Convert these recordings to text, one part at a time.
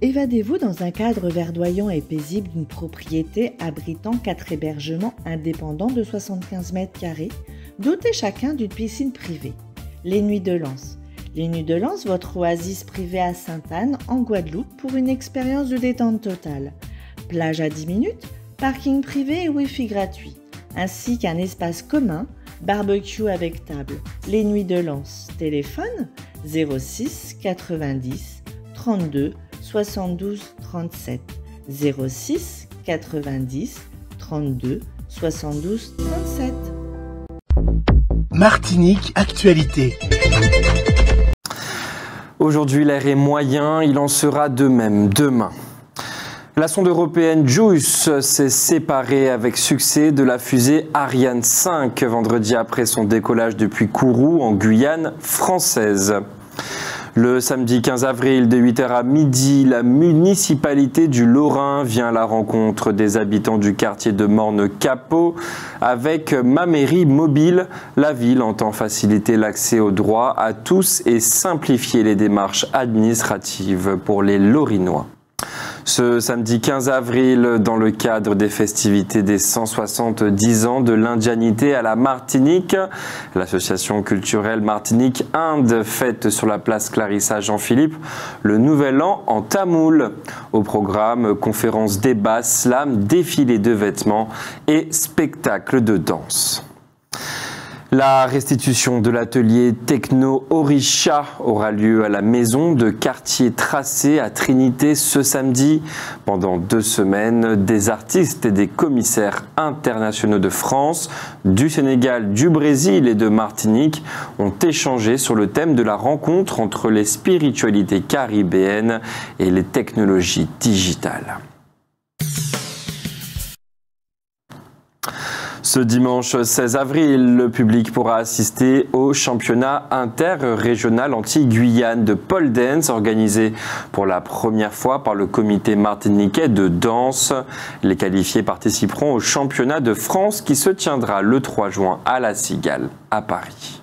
Évadez-vous dans un cadre verdoyant et paisible d'une propriété abritant 4 hébergements indépendants de 75 mètres carrés, dotés chacun d'une piscine privée. Les Nuits de Lens. Les Nuits de Lens, votre oasis privée à Sainte-Anne, en Guadeloupe, pour une expérience de détente totale. Plage à 10 minutes, parking privé et Wi-Fi gratuit, ainsi qu'un espace commun, barbecue avec table. Les Nuits de Lens. Téléphone 06 90 32 72 37. 06 90 32 72 37. Martinique Actualité. Aujourd'hui, l'air est moyen, il en sera de même demain. La sonde européenne JUICE s'est séparée avec succès de la fusée Ariane 5 vendredi après son décollage depuis Kourou en Guyane française. Le samedi 15 avril de 8h à midi, la municipalité du Lorrain vient à la rencontre des habitants du quartier de Morne-Capot avec Ma Mairie Mobile. La ville entend faciliter l'accès aux droits à tous et simplifier les démarches administratives pour les Lorinois. Ce samedi 15 avril, dans le cadre des festivités des 170 ans de l'indianité à la Martinique, l'association culturelle Martinique Inde fête sur la place Clarissa Jean-Philippe le Nouvel An en tamoul. Au programme, conférences, débats, slam, défilés de vêtements et spectacles de danse. La restitution de l'atelier Techno Orisha aura lieu à la maison de quartier Tracé à Trinité ce samedi. Pendant 2 semaines, des artistes et des commissaires internationaux de France, du Sénégal, du Brésil et de Martinique ont échangé sur le thème de la rencontre entre les spiritualités caribéennes et les technologies digitales. Ce dimanche 16 avril, le public pourra assister au championnat interrégional anti-Guyane de pole dance organisé pour la première fois par le comité martiniquais de danse. Les qualifiés participeront au championnat de France qui se tiendra le 3 juin à La Cigale, à Paris.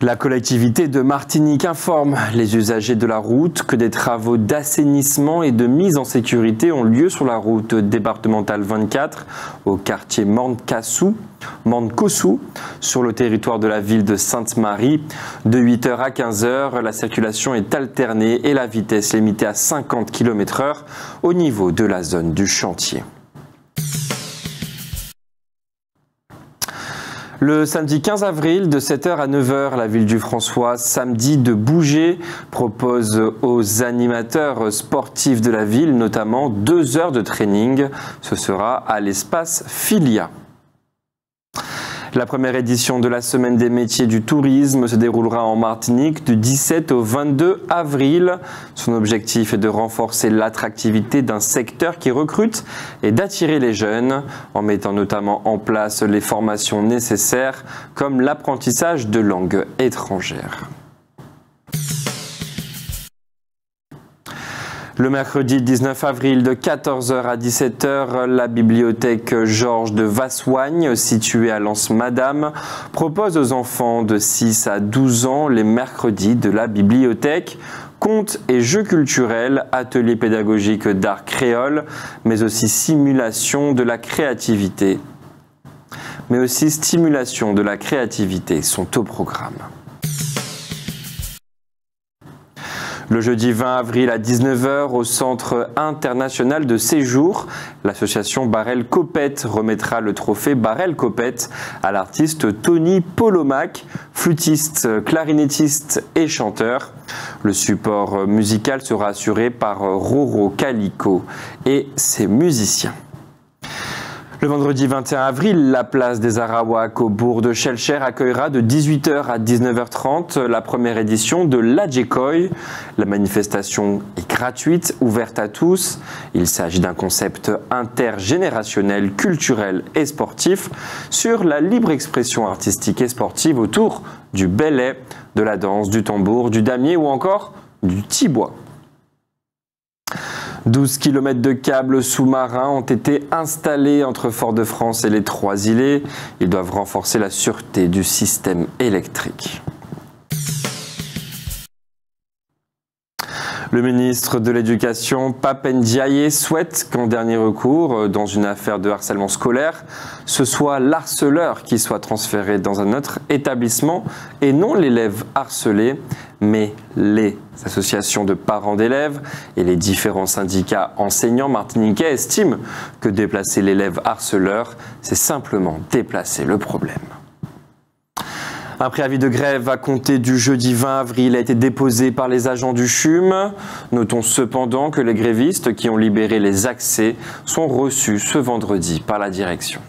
La collectivité de Martinique informe les usagers de la route que des travaux d'assainissement et de mise en sécurité ont lieu sur la route départementale 24 au quartier Morne-Kossou, sur le territoire de la ville de Sainte-Marie. De 8h à 15h, la circulation est alternée et la vitesse limitée à 50 km/h au niveau de la zone du chantier. Le samedi 15 avril, de 7h à 9h, la ville du François, samedi de bouger, propose aux animateurs sportifs de la ville, notamment 2 heures de training. Ce sera à l'espace Filia. La première édition de la Semaine des métiers du tourisme se déroulera en Martinique du 17 au 22 avril. Son objectif est de renforcer l'attractivité d'un secteur qui recrute et d'attirer les jeunes en mettant notamment en place les formations nécessaires comme l'apprentissage de langues étrangères. Le mercredi 19 avril de 14h à 17h, la bibliothèque Georges de Vassoigne, située à Lens-Madame, propose aux enfants de 6 à 12 ans les mercredis de la bibliothèque. Contes et jeux culturels, ateliers pédagogiques d'art créole, mais aussi stimulation de la créativité sont au programme. Le jeudi 20 avril à 19h, au Centre international de séjour, l'association Barrel Copette remettra le trophée Barrel Copette à l'artiste Tony Polomac, flûtiste, clarinettiste et chanteur. Le support musical sera assuré par Roro Calico et ses musiciens. Le vendredi 21 avril, la place des Arawaks au bourg de Shelcher accueillera de 18h à 19h30 la première édition de l'Adjekoy. La manifestation est gratuite, ouverte à tous. Il s'agit d'un concept intergénérationnel, culturel et sportif sur la libre expression artistique et sportive autour du belay, de la danse, du tambour, du damier ou encore du tibois. 12 km de câbles sous-marins ont été installés entre Fort-de-France et les 3 îlets. Ils doivent renforcer la sûreté du système électrique. Le ministre de l'Éducation, Pape Ndiaye, souhaite qu'en dernier recours, dans une affaire de harcèlement scolaire, ce soit l'harceleur qui soit transféré dans un autre établissement et non l'élève harcelé, mais les associations de parents d'élèves et les différents syndicats enseignants martiniquais estiment que déplacer l'élève harceleur, c'est simplement déplacer le problème. Un préavis de grève à compter du jeudi 20 avril a été déposé par les agents du CHUM. Notons cependant que les grévistes qui ont libéré les accès sont reçus ce vendredi par la direction.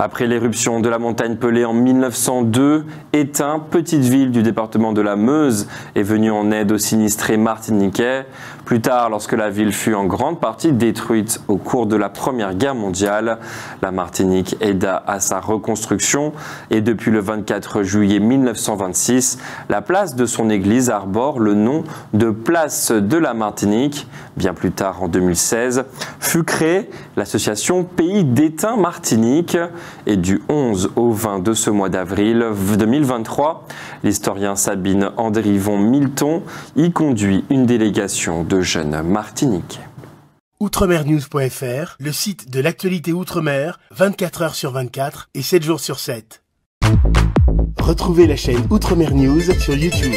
Après l'éruption de la montagne Pelée en 1902, Étain, petite ville du département de la Meuse, est venue en aide aux sinistrés martiniquais. Plus tard, lorsque la ville fut en grande partie détruite au cours de la Première Guerre mondiale, la Martinique aida à sa reconstruction et depuis le 24 juillet 1926, la place de son église arbore le nom de Place de la Martinique. Bien plus tard, en 2016, fut créée l'association Pays d'Étain Martinique. Et du 11 au 20 de ce mois d'avril 2023, l'historien Sabine Andrivon-Milton y conduit une délégation de jeunes martiniquais. Outremernews.fr, le site de l'actualité outre-mer, 24 heures sur 24 et 7 jours sur 7. Retrouvez la chaîne Outremer News sur YouTube.